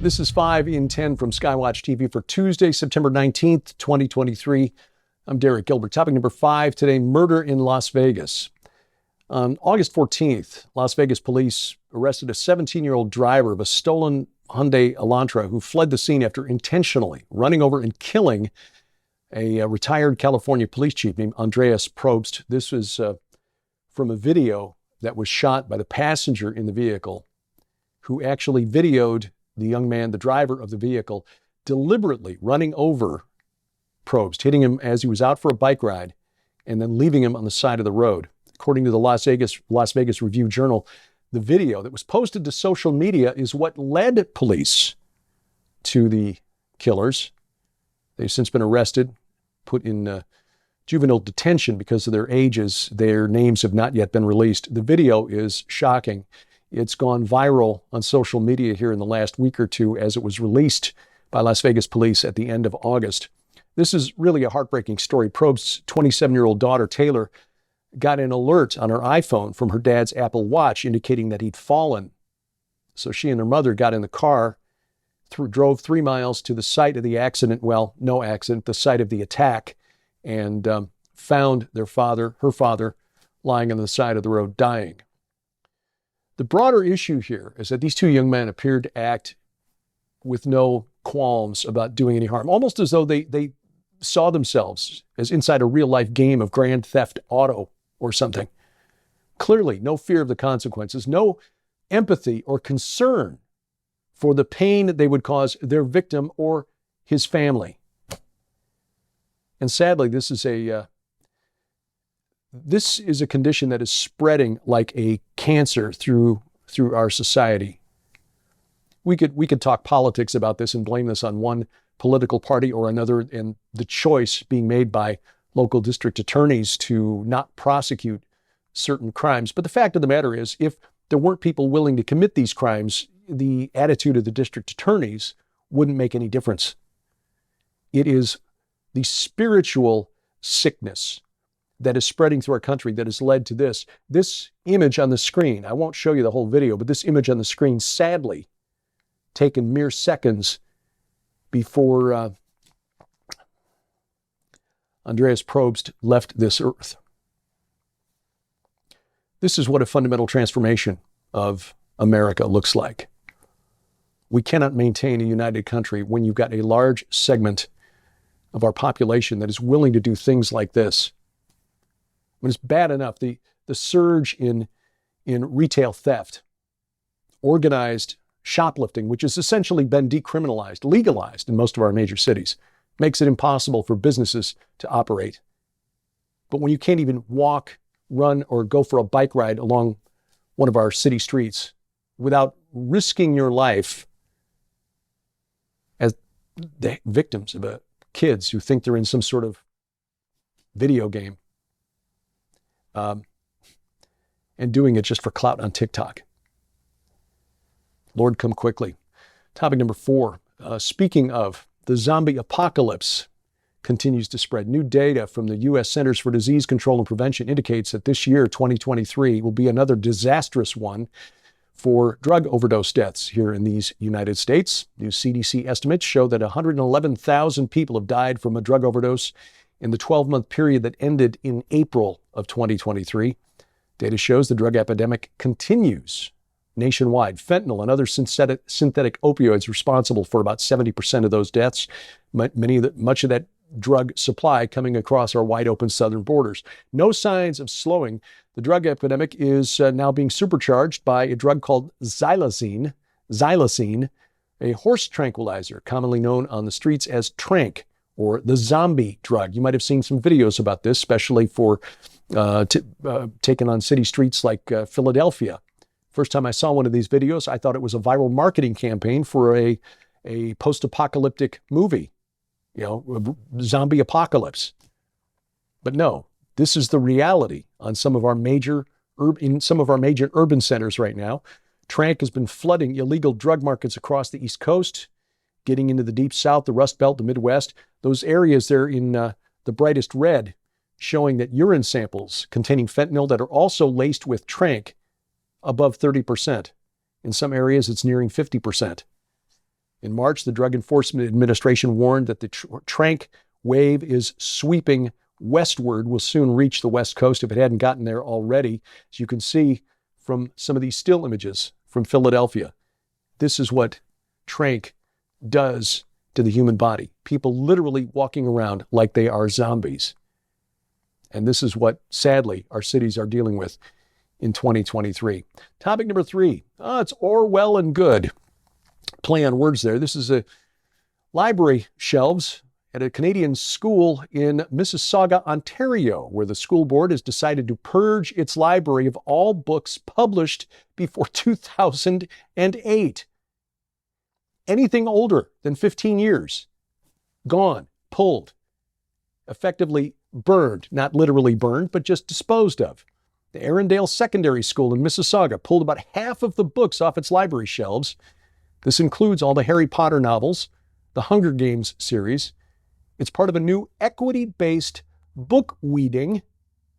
This is 5 in 10 from Skywatch TV for Tuesday, September 19th, 2023. I'm Derek Gilbert. Topic number 5 today, murder in Las Vegas. On August 14th, Las Vegas police arrested a 17-year-old driver of a stolen Hyundai Elantra who fled the scene after intentionally running over and killing a retired California police chief named Andreas Probst. This was from a video that was shot by the passenger in the vehicle who actually videoed the young man, the driver of the vehicle, deliberately running over Probst, hitting him as he was out for a bike ride, and then leaving him on the side of the road. According to the Las Vegas Review-Journal, the video that was posted to social media is what led police to the killers. They've since been arrested, put in juvenile detention because of their ages. Their names have not yet been released. The video is shocking. It's gone viral on social media here in the last week or two as it was released by Las Vegas police at the end of August. This is really a heartbreaking story. Probst's 27-year-old daughter, Taylor, got an alert on her iPhone from her dad's Apple Watch indicating that he'd fallen. So she and her mother got in the car, drove 3 miles to the site of the accident, well, no accident, the site of the attack, and found her father, lying on the side of the road dying. The broader issue here is that these two young men appeared to act with no qualms about doing any harm, almost as though they saw themselves as inside a real-life game of Grand Theft Auto or something. Clearly, no fear of the consequences, no empathy or concern for the pain they would cause their victim or his family. And sadly, this is a condition that is spreading like a cancer through our society. We could talk politics about this and blame this on one political party or another, and the choice being made by local district attorneys to not prosecute certain crimes. But the fact of the matter is, if there weren't people willing to commit these crimes, the attitude of the district attorneys wouldn't make any difference. It is the spiritual sickness that is spreading through our country that has led to this. This image on the screen, I won't show you the whole video, but this image on the screen, sadly, taken mere seconds before Andreas Probst left this earth. This is what a fundamental transformation of America looks like. We cannot maintain a united country when you've got a large segment of our population that is willing to do things like this. When it's bad enough, the surge in retail theft, organized shoplifting, which has essentially been decriminalized, legalized in most of our major cities, makes it impossible for businesses to operate. But when you can't even walk, run, or go for a bike ride along one of our city streets without risking your life as the victims of kids who think they're in some sort of video game, and doing it just for clout on TikTok. Lord, come quickly. Topic number 4. Speaking of, the zombie apocalypse continues to spread. New data from the U.S. Centers for Disease Control and Prevention indicates that this year, 2023, will be another disastrous one for drug overdose deaths here in these United States. New CDC estimates show that 111,000 people have died from a drug overdose in the 12-month period that ended in April of 2023. Data shows the drug epidemic continues nationwide. Fentanyl and other synthetic opioids responsible for about 70% of those deaths. Much of that drug supply coming across our wide open southern borders. No signs of slowing. The drug epidemic is now being supercharged by a drug called xylazine, a horse tranquilizer, commonly known on the streets as tranq, or the zombie drug. You might have seen some videos about this, especially for taken on city streets like Philadelphia. First time I saw one of these videos, I thought it was a viral marketing campaign for a post-apocalyptic movie, zombie apocalypse. But no, this is the reality on some of our major urban centers right now. Tranq has been flooding illegal drug markets across the East Coast, getting into the Deep South, the Rust Belt, the Midwest. Those areas there in the brightest red, showing that urine samples containing fentanyl that are also laced with tranq above 30%. In some areas, it's nearing 50%. In March, the Drug Enforcement Administration warned that the tranq wave is sweeping westward, will soon reach the West Coast if it hadn't gotten there already. As you can see from some of these still images from Philadelphia, this is what tranq does to the human body. People literally walking around like they are zombies. And this is what, sadly, our cities are dealing with in 2023. Topic number 3. It's Orwell and good. Play on words there. This is a library shelves at a Canadian school in Mississauga, Ontario, where the school board has decided to purge its library of all books published before 2008. Anything older than 15 years, gone, pulled, effectively burned, not literally burned, but just disposed of. The Arundel Secondary School in Mississauga pulled about half of the books off its library shelves. This includes all the Harry Potter novels, the Hunger Games series. It's part of a new equity-based book weeding,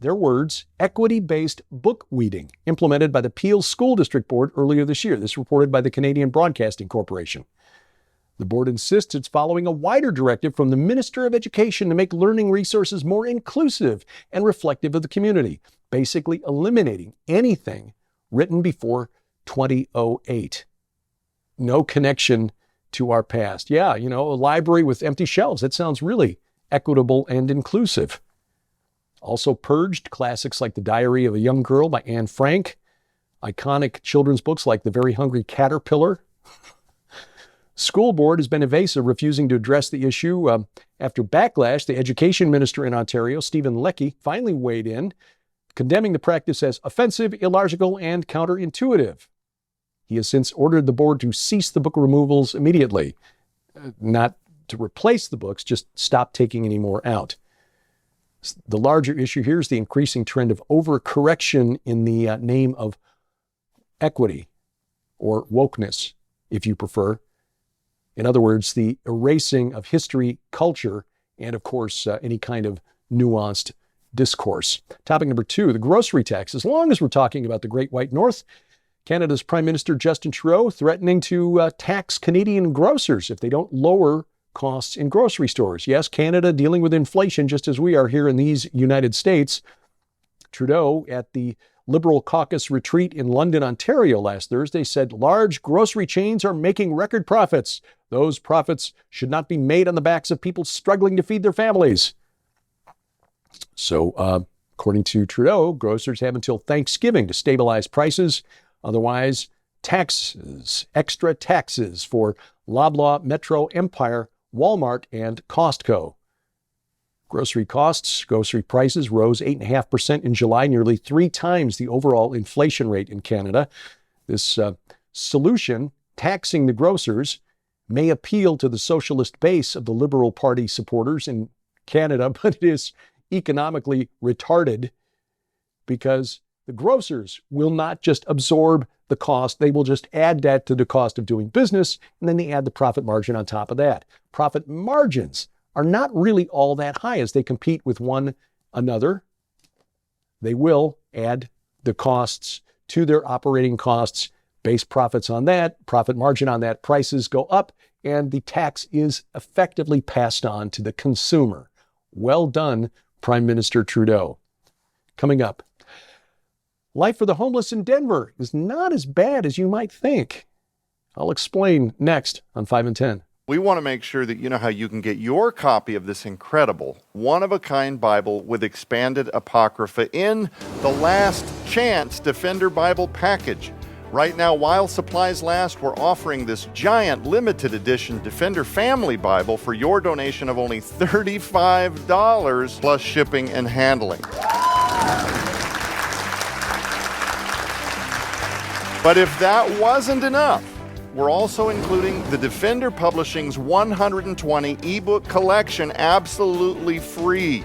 their words, equity-based book weeding, implemented by the Peel School District Board earlier this year. This reported by the Canadian Broadcasting Corporation. The board insists it's following a wider directive from the Minister of Education to make learning resources more inclusive and reflective of the community, basically eliminating anything written before 2008. No connection to our past. Yeah, a library with empty shelves. That sounds really equitable and inclusive. Also purged classics like The Diary of a Young Girl by Anne Frank, iconic children's books like The Very Hungry Caterpillar. School board has been evasive, refusing to address the issue. After backlash, the education minister in Ontario, Stephen Leckie, finally weighed in, condemning the practice as offensive, illogical, and counterintuitive. He has since ordered the board to cease the book removals immediately, not to replace the books, just stop taking any more out. The larger issue here is the increasing trend of overcorrection in the name of equity, or wokeness, if you prefer. In other words, the erasing of history, culture, and of course, any kind of nuanced discourse. Topic number 2, the grocery tax. As long as we're talking about the Great White North, Canada's Prime Minister Justin Trudeau threatening to tax Canadian grocers if they don't lower costs in grocery stores. Yes, Canada dealing with inflation just as we are here in these United States. Trudeau at the Liberal Caucus retreat in London, Ontario last Thursday said large grocery chains are making record profits. Those profits should not be made on the backs of people struggling to feed their families. So, according to Trudeau, grocers have until Thanksgiving to stabilize prices. Otherwise, taxes, extra taxes for Loblaw, Metro, Empire, Walmart, and Costco. Grocery costs, grocery prices rose 8.5% in July, nearly 3 times the overall inflation rate in Canada. This solution, taxing the grocers, may appeal to the socialist base of the Liberal Party supporters in Canada, but it is economically retarded because the grocers will not just absorb the cost, they will just add that to the cost of doing business, and then they add the profit margin on top of that. Profit margins are not really all that high as they compete with one another. They will add the costs to their operating costs, base profits on that, profit margin on that, prices go up, and the tax is effectively passed on to the consumer. Well done, Prime Minister Trudeau. Coming up, life for the homeless in Denver is not as bad as you might think. I'll explain next on 5 and 10. We want to make sure that you know how you can get your copy of this incredible, one-of-a-kind Bible with expanded Apocrypha in the Last Chance Defender Bible package. Right now, while supplies last, we're offering this giant limited edition Defender Family Bible for your donation of only $35 plus shipping and handling. But if that wasn't enough, we're also including the Defender Publishing's 120 ebook collection absolutely free.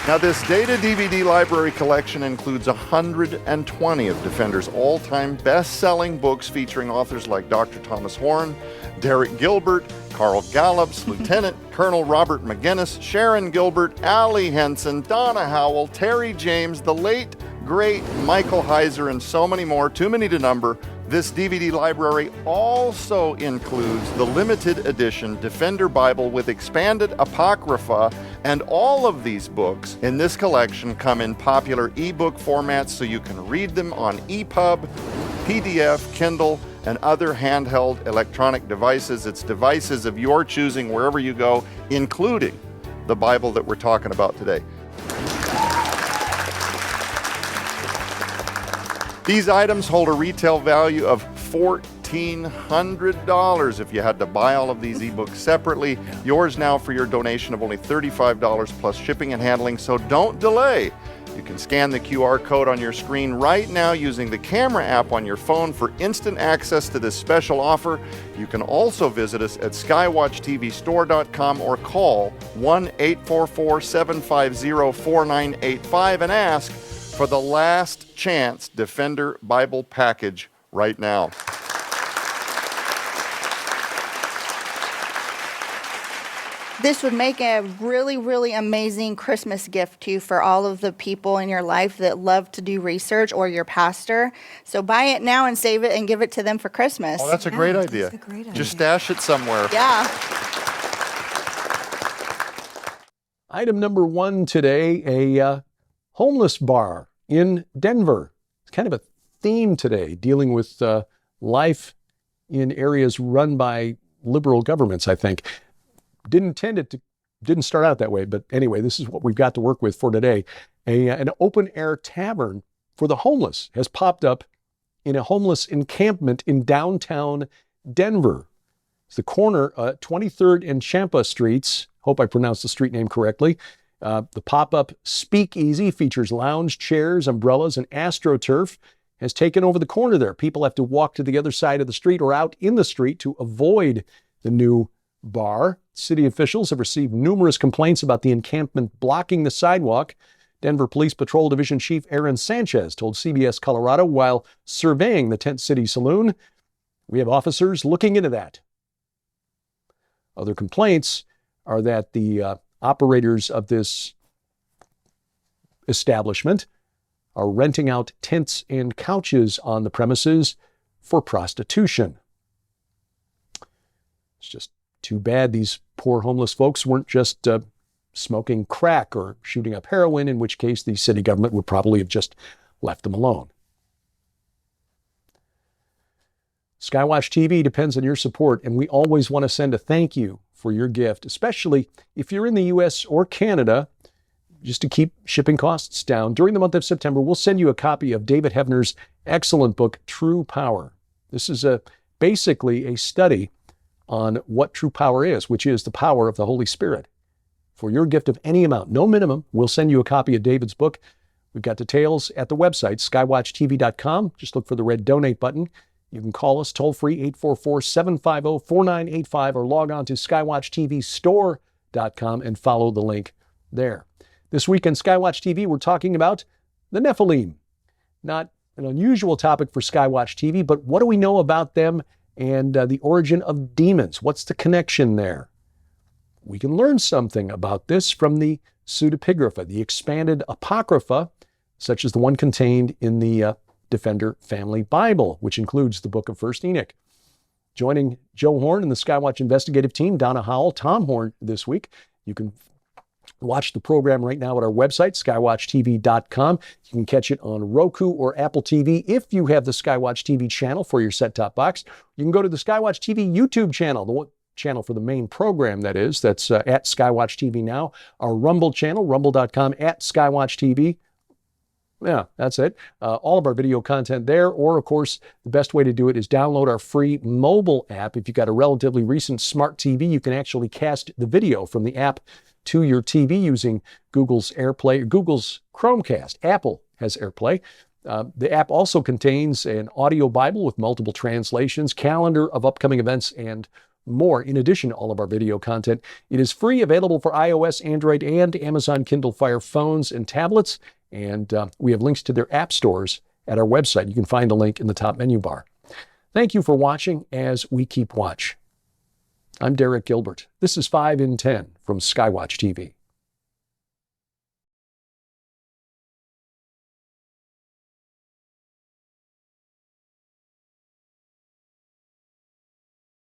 Now, this data DVD library collection includes 120 of Defender's all-time best-selling books featuring authors like Dr. Thomas Horn, Derek Gilbert, Carl Gallups, Lieutenant Colonel Robert McGinnis, Sharon Gilbert, Allie Henson, Donna Howell, Terry James, the late great Michael Heiser, and so many more, too many to number. This DVD library also includes the limited edition Defender Bible with expanded Apocrypha, and all of these books in this collection come in popular ebook formats so you can read them on EPUB, PDF, Kindle, and other handheld electronic devices. It's devices of your choosing wherever you go, including the Bible that we're talking about today. These items hold a retail value of $1,400 if you had to buy all of these ebooks separately. Yours now for your donation of only $35 plus shipping and handling, so don't delay. You can scan the QR code on your screen right now using the camera app on your phone for instant access to this special offer. You can also visit us at skywatchtvstore.com or call 1-844-750-4985 and ask for the Last Chance Defender Bible package right now. This would make a really, really amazing Christmas gift too for all of the people in your life that love to do research, or your pastor. So buy it now and save it and give it to them for Christmas. Oh, that's a great idea. That's a great idea. Just stash it somewhere. Yeah. Item number one today, a homeless bar in Denver. It's kind of a theme today, dealing with life in areas run by liberal governments, I think. Didn't start out that way, but anyway, this is what we've got to work with for today. An open-air tavern for the homeless has popped up in a homeless encampment in downtown Denver. It's the corner, 23rd and Champa Streets. Hope I pronounced the street name correctly. The pop-up speakeasy features lounge chairs, umbrellas, and AstroTurf. Has taken over the corner there. People have to walk to the other side of the street or out in the street to avoid the new bar. City officials have received numerous complaints about the encampment blocking the sidewalk. Denver Police Patrol Division Chief Aaron Sanchez told CBS Colorado while surveying the Tent City Saloon, "We have officers looking into that." Other complaints are that the operators of this establishment are renting out tents and couches on the premises for prostitution. It's just too bad these poor homeless folks weren't just smoking crack or shooting up heroin, in which case the city government would probably have just left them alone. Skywatch TV depends on your support, and we always want to send a thank you for your gift, especially if you're in the U.S. or Canada, just to keep shipping costs down. During the month of September, we'll send you a copy of David Heavener's excellent book, True Power. This is basically a study on what true power is, which is the power of the Holy Spirit. For your gift of any amount, no minimum, we'll send you a copy of David's book. We've got details at the website, skywatchtv.com. Just look for the red donate button. You can call us toll-free, 844-750-4985, or log on to skywatchtvstore.com and follow the link there. This week on Skywatch TV, we're talking about the Nephilim. Not an unusual topic for Skywatch TV, but what do we know about them and the origin of demons? What's the connection there? We can learn something about this from the pseudepigrapha, the expanded apocrypha, such as the one contained in the Defender Family Bible, which includes the book of 1 Enoch. Joining Joe Horn and the Skywatch investigative team, Donna Howell, Tom Horn this week. You can watch the program right now at our website, skywatchtv.com. You can catch it on Roku or Apple TV if you have the Skywatch TV channel for your set-top box. You can go to the Skywatch TV YouTube channel, the channel for the main program, that is. That's at Skywatch TV now. Our Rumble channel, rumble.com, at Skywatch TV. Yeah, that's it. All of our video content there, or of course, the best way to do it is download our free mobile app. If you've got a relatively recent smart TV, you can actually cast the video from the app to your TV using Google's AirPlay, or Google's Chromecast. Apple has AirPlay. The app also contains an audio Bible with multiple translations, calendar of upcoming events, and more, in addition to all of our video content. It is free, available for iOS, Android, and Amazon Kindle Fire phones and tablets. And we have links to their app stores at our website. You can find the link in the top menu bar. Thank you for watching as we keep watch. I'm Derek Gilbert. This is 5 in 10 from Skywatch TV.